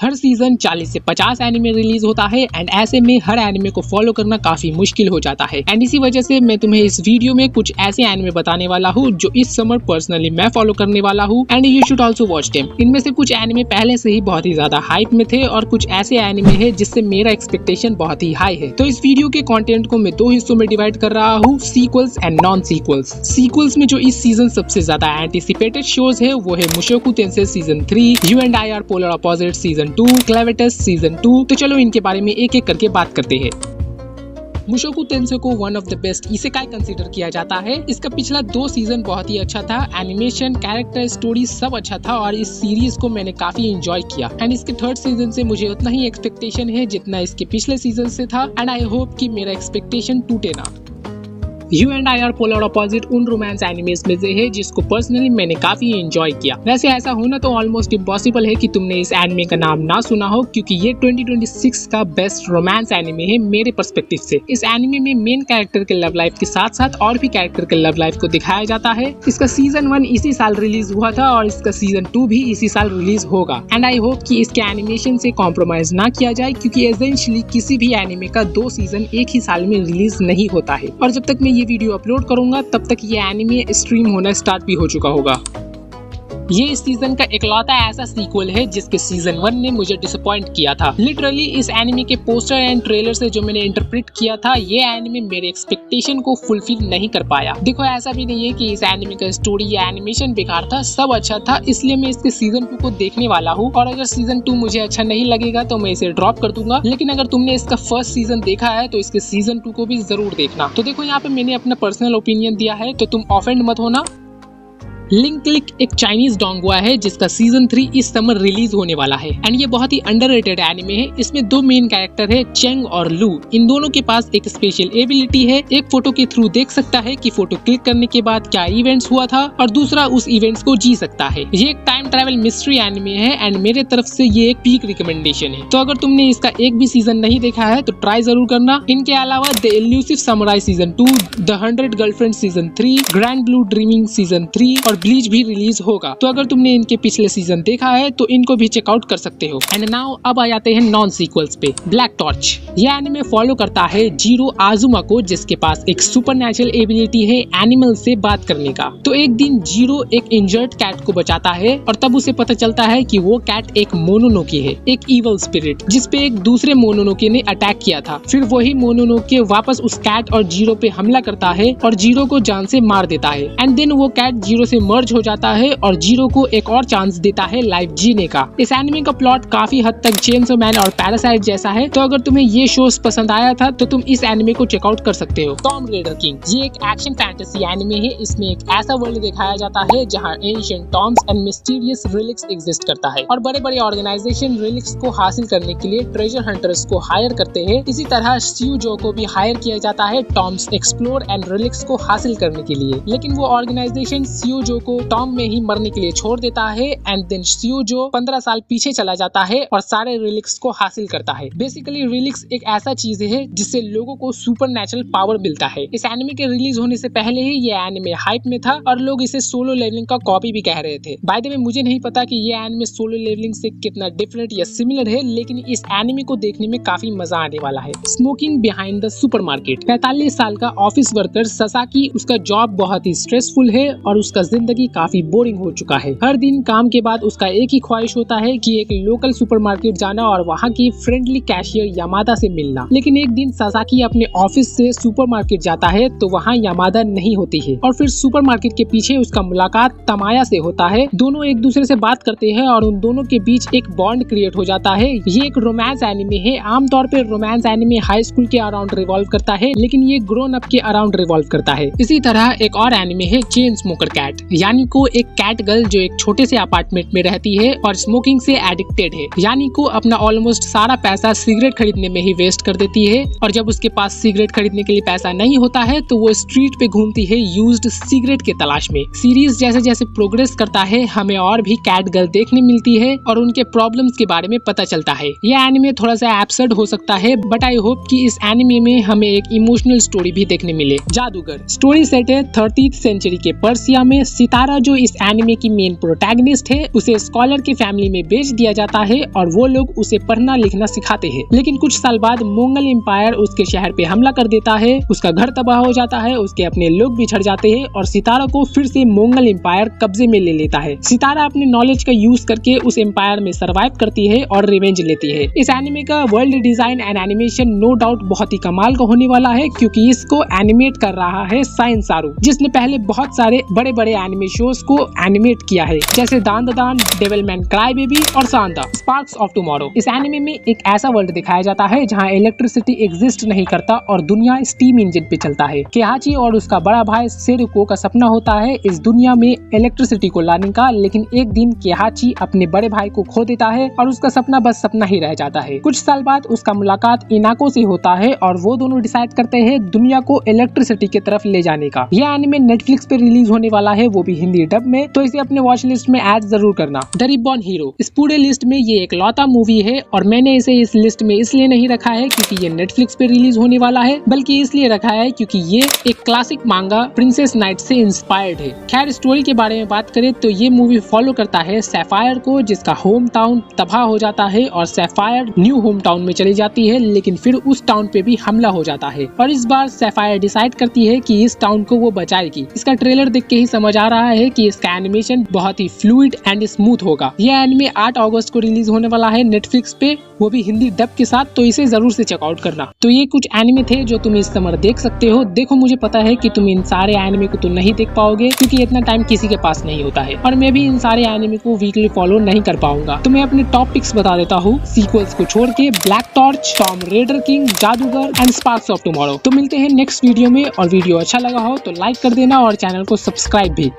हर season 40 से 50 anime release होता है एंड ऐसे में हर एनिमे को फॉलो करना काफी मुश्किल हो जाता है एंड इसी वजह से मैं तुम्हें इस वीडियो में कुछ ऐसे एनिमे बताने वाला हूँ जो इस समर पर्सनली मैं फॉलो करने वाला हूँ and you should also watch them. इनमें से कुछ एनिमे पहले से ही बहुत ही ज्यादा हाइप में थे और कुछ ऐसे एनिमे है जिससे मेरा एक्सपेक्टेशन बहुत ही हाई है। तो इस वीडियो के कंटेंट को मैं दो हिस्सों में डिवाइड कर रहा हूँ, sequels and non sequels. Sequels में जो इस सीजन सबसे ज्यादा एंटिसिपेटेड शोज है वो है Mushoku Tensei season 3, you and I are polar opposite season 2, Clevatess season 2। तो चलो इनके बारे में एक एक करके बात करते हैं। मुशोकु टेंसेई को one of the best isekai consider किया जाता है। इसका पिछला 2 सीजन बहुत ही अच्छा था, एनिमेशन, कैरेक्टर, स्टोरी सब अच्छा था और इस सीरीज को मैंने काफी एंजॉय किया एंड इसके 3rd सीजन से मुझे उतना ही एक्सपेक्टेशन है जितना इसके पिछले सीजन से था एंड आई होप कि मेरा एक्सपेक्टेशन टूटे ना। You and I are polar opposite उन रोमांस एनिमेस में से है जिसको पर्सनली मैंने काफी एंजॉय किया। वैसे ऐसा होना तो ऑलमोस्ट इम्पॉसिबल है कि तुमने इस एनिमे का नाम ना सुना हो क्योंकि ये 2026 का बेस्ट रोमांस एनिमे है मेरे पर्सपेक्टिव से। इस एनिमे में मेन कैरेक्टर के लव लाइफ के साथ साथ और भी कैरेक्टर के लव लाइफ को दिखाया जाता है। इसका सीजन 1 इसी साल रिलीज हुआ था और इसका सीजन 2 भी इसी साल रिलीज होगा एंड आई होप कि इसके एनिमेशन से कॉम्प्रोमाइज ना किया जाए क्योंकि एसेंशियली किसी भी एनिमे का 2 सीजन एक ही साल में रिलीज नहीं होता है और जब तक मैं ये वीडियो अपलोड करूंगा तब तक ये एनिमे स्ट्रीम होना स्टार्ट भी हो चुका होगा। ये इस सीजन का इकलौता ऐसा सीक्वल है जिसके सीजन 1 ने मुझे डिसअपॉइंट किया था। लिटरली इस एनिमे के पोस्टर एंड ट्रेलर से जो मैंने इंटरप्रेट किया था ये एनिमे मेरे एक्सपेक्टेशन को फुलफिल नहीं कर पाया। देखो ऐसा भी नहीं है कि इस एनिमे का स्टोरी या एनिमेशन बेकार था, सब अच्छा था, इसलिए मैं इसके सीजन 2 को देखने वाला हूँ और अगर सीजन 2 मुझे अच्छा नहीं लगेगा तो मैं इसे ड्रॉप कर दूंगा। लेकिन अगर तुमने इसका फर्स्ट सीजन देखा है तो इसके सीजन 2 को भी जरूर देखना। तो देखो यहाँ पे मैंने अपना पर्सनल ओपिनियन दिया है तो तुम ऑफेंड मत होना। लिंक क्लिक एक चाइनीज डोंगुआ है जिसका सीजन 3 इस समर रिलीज होने वाला है एंड ये बहुत ही अंडररेटेड एनिमे है। इसमें 2 मेन कैरेक्टर है, चेंग और लू। इन दोनों के पास एक स्पेशल एबिलिटी है, एक फोटो के थ्रू देख सकता है कि फोटो क्लिक करने के बाद क्या इवेंट्स हुआ था और दूसरा उस इवेंट्स को जी सकता है। ये एक टाइम ट्रैवल मिस्ट्री एनिमे है एंड मेरे तरफ से ये एक पीक रिकमेंडेशन है। तो अगर तुमने इसका एक भी सीजन नहीं देखा है तो ट्राई जरूर करना। इनके अलावा the elusive samurai season 2, the 100 girlfriend season 3, grand blue dreaming season 3 और ब्लीच भी रिलीज होगा। तो अगर तुमने इनके पिछले सीजन देखा है तो इनको भी चेकआउट कर सकते हो। एंड नाउ अब आ जाते हैं नॉन सीक्वल्स पे। ब्लैक टॉर्च यह एनिमे फॉलो करता है जीरो आजुमा को जिसके पास एक सुपरनैचुरल एबिलिटी है एनिमल से बात करने का। तो एक दिन जीरो एक इंजर्ड कैट को बचाता है और तब उसे पता चलता है कि वो कैट एक मोनोनोके है, एक इवल स्पिरिट जिसपे एक दूसरे मोनोनोके ने अटैक किया था। फिर वही मोनोनोके वापस उस कैट और जीरो पे हमला करता है और जीरो को जान से मार देता है एंड देन वो कैट जीरो से मर्ज हो जाता है और जीरो को एक और चांस देता है लाइफ जीने का। इस एनिमे का प्लॉट काफी हद तक चेनसो मैन और पैरासाइट जैसा है। तो अगर तुम्हें ये शोज पसंद आया था तो तुम इस एनिमे को चेकआउट कर सकते हो। टॉम रेडर किंग ये एक एक्शन फैंटेसी एनिमे है। इसमें एक ऐसा वर्ल्ड दिखाया जाता है जहाँ ancient Tom's and mysterious relics exist करता है और बड़े बड़े ऑर्गेनाइजेशन रिलिक्स को हासिल करने के लिए ट्रेजर हंटर्स को हायर करते हैं। इसी तरह स्यूजो को भी हायर किया जाता है टॉम्स एक्सप्लोर एंड रिलिक्स को हासिल करने के लिए। लेकिन वो ऑर्गेनाइजेशन स्यूजो को टॉम में ही मरने के लिए छोड़ देता है एंड देन स्यूजो 15 साल पीछे चला जाता है और सारे रिलिक्स को हासिल करता है। बेसिकली रिलिक्स एक ऐसा चीज है जिससे लोगों को सुपरनैचुरल पावर मिलता है। इस एनिमे के रिलीज होने से पहले ही ये एनिमे हाइप में था और लोग इसे सोलो लेवलिंग का कॉपी भी कह रहे थे। बाय द वे मुझे नहीं पता कि ये एनिमे सोलो लेवलिंग से कितना डिफरेंट या सिमिलर है, लेकिन इस एनिमे को देखने में काफी मजा आने वाला है। स्मोकिंग बिहाइंड द सुपरमार्केट 45 साल का ऑफिस वर्कर ससाकी, उसका जॉब बहुत ही स्ट्रेसफुल है और उसका जिंदगी काफी बोरिंग हो चुका है। हर दिन काम के बाद उसका एक ही ख्वाहिश होता है कि एक लोकल सुपरमार्केट जाना और वहाँ की फ्रेंडली कैशियर यामादा से मिलना। लेकिन एक दिन सासाकी अपने ऑफिस से सुपरमार्केट जाता है तो वहाँ यामादा नहीं होती है और फिर सुपरमार्केट के पीछे उसका मुलाकात तमाया से होता है। दोनों एक दूसरे से बात करते हैं और उन दोनों के बीच एक बॉन्ड क्रिएट हो जाता है। ये एक रोमांस एनिमे है। आमतौर पे रोमांस एनिमे हाई स्कूल के अराउंड रिवॉल्व करता है, लेकिन ये ग्रोन अप के अराउंड रिवॉल्व करता है। इसी तरह एक और एनिमे है चेन स्मोकर कैट, यानी को एक कैट गर्ल जो एक छोटे से अपार्टमेंट में रहती है और स्मोकिंग से एडिक्टेड है। यानी को अपना ऑलमोस्ट सारा पैसा सिगरेट खरीदने में ही वेस्ट कर देती है और जब उसके पास सिगरेट खरीदने के लिए पैसा नहीं होता है तो वो स्ट्रीट पे घूमती है यूज्ड सिगरेट के तलाश में। सीरीज जैसे जैसे प्रोग्रेस करता है हमें और भी कैट गर्ल देखने मिलती है और उनके प्रॉब्लम्स के बारे में पता चलता है। यह एनिमे थोड़ा सा एब्सर्ड हो सकता है बट आई होप कि इस एनिमे में हमें एक इमोशनल स्टोरी भी देखने मिले। जादूगर स्टोरी सेट है 30th सेंचुरी के पर्सिया में सितारा जो इस एनिमे की मेन प्रोटैगनिस्ट है उसे स्कॉलर की फैमिली में बेच दिया जाता है और वो लोग उसे पढ़ना लिखना सिखाते हैं। लेकिन कुछ साल बाद मंगल एम्पायर उसके शहर पे हमला कर देता है, उसका घर तबाह हो जाता है, उसके अपने लोग बिछड़ जाते हैं और सितारा को फिर से मंगल एम्पायर कब्जे में ले लेता है। सितारा अपने नॉलेज का यूज करके उस एम्पायर में सर्वाइव करती है और रिवेंज लेती है। इस एनिमे का world design and animation no doubt बहुत ही कमाल का होने वाला है, क्योंकि इसको एनिमेट कर रहा है साइन सारू, जिसने पहले बहुत सारे बड़े बड़े एनिमे शोज को एनिमेट किया है, जैसे दान दान, डेविलमैन क्राई बेबी और सांदा स्पार्क्स ऑफ टुमारो। इस एनिमे में एक ऐसा वर्ल्ड दिखाया जाता है जहाँ इलेक्ट्रिसिटी एग्जिस्ट नहीं करता और दुनिया स्टीम इंजन पे चलता है। केहाची और उसका बड़ा भाई सेरुको का सपना होता है इस दुनिया में इलेक्ट्रिसिटी को लाने का, लेकिन एक दिन केहाची अपने बड़े भाई को खो देता है और उसका सपना बस सपना ही रह जाता है। कुछ साल बाद उसका मुलाकात इनाको से होता है और वो दोनों डिसाइड करते हैं दुनिया को इलेक्ट्रिसिटी की तरफ ले जाने का। यह एनिमे नेटफ्लिक्स पे रिलीज होने वाला है, वो भी हिंदी डब में, तो इसे अपने वॉच लिस्ट में ऐड जरूर करना। द रिबॉर्न हीरो इस पूरे लिस्ट में ये एक लौता मूवी है और मैंने इसे इस लिस्ट में इसलिए नहीं रखा है क्योंकि ये नेटफ्लिक्स पे रिलीज होने वाला है, बल्कि इसलिए रखा है क्योंकि ये एक क्लासिक मांगा प्रिंसेस नाइट से इंस्पायर्ड है। खैर, स्टोरी के बारे में बात करें तो ये मूवी फॉलो करता है सैफायर को, जिसका होम टाउन तबाह हो जाता है और सैफायर न्यू होम टाउन में चली जाती है, लेकिन फिर उस टाउन पे भी हमला हो जाता है और इस बार सैफायर डिसाइड करती है कि इस टाउन को वो बचाएगी। इसका ट्रेलर देख के ही समझ आ रहा है कि इसका एनिमेशन बहुत ही फ्लूइड एंड स्मूथ होगा। यह एनिमे 8 अगस्त को रिलीज होने वाला है नेटफ्लिक्स पे, वो भी हिंदी डब के साथ, तो इसे जरूर से चेकआउट करना। तो ये कुछ एनिमे थे जो तुम इस समर देख सकते हो। देखो, मुझे पता है कि तुम इन सारे एनिमे को तो नहीं देख पाओगे क्योंकि इतना टाइम किसी के पास नहीं होता है और मैं भी इन सारे एनिमे को वीकली फॉलो नहीं कर पाऊंगा। तो मैं अपने टॉप पिक्स बता देता हूँ सीक्वल्स को छोड़ के: black torch, Tomb Raider king, जादूगर एंड स्पार्क्स ऑफ टुमारो। तो मिलते हैं नेक्स्ट वीडियो में, और वीडियो अच्छा लगा हो तो लाइक कर देना और चैनल को सब्सक्राइब भी।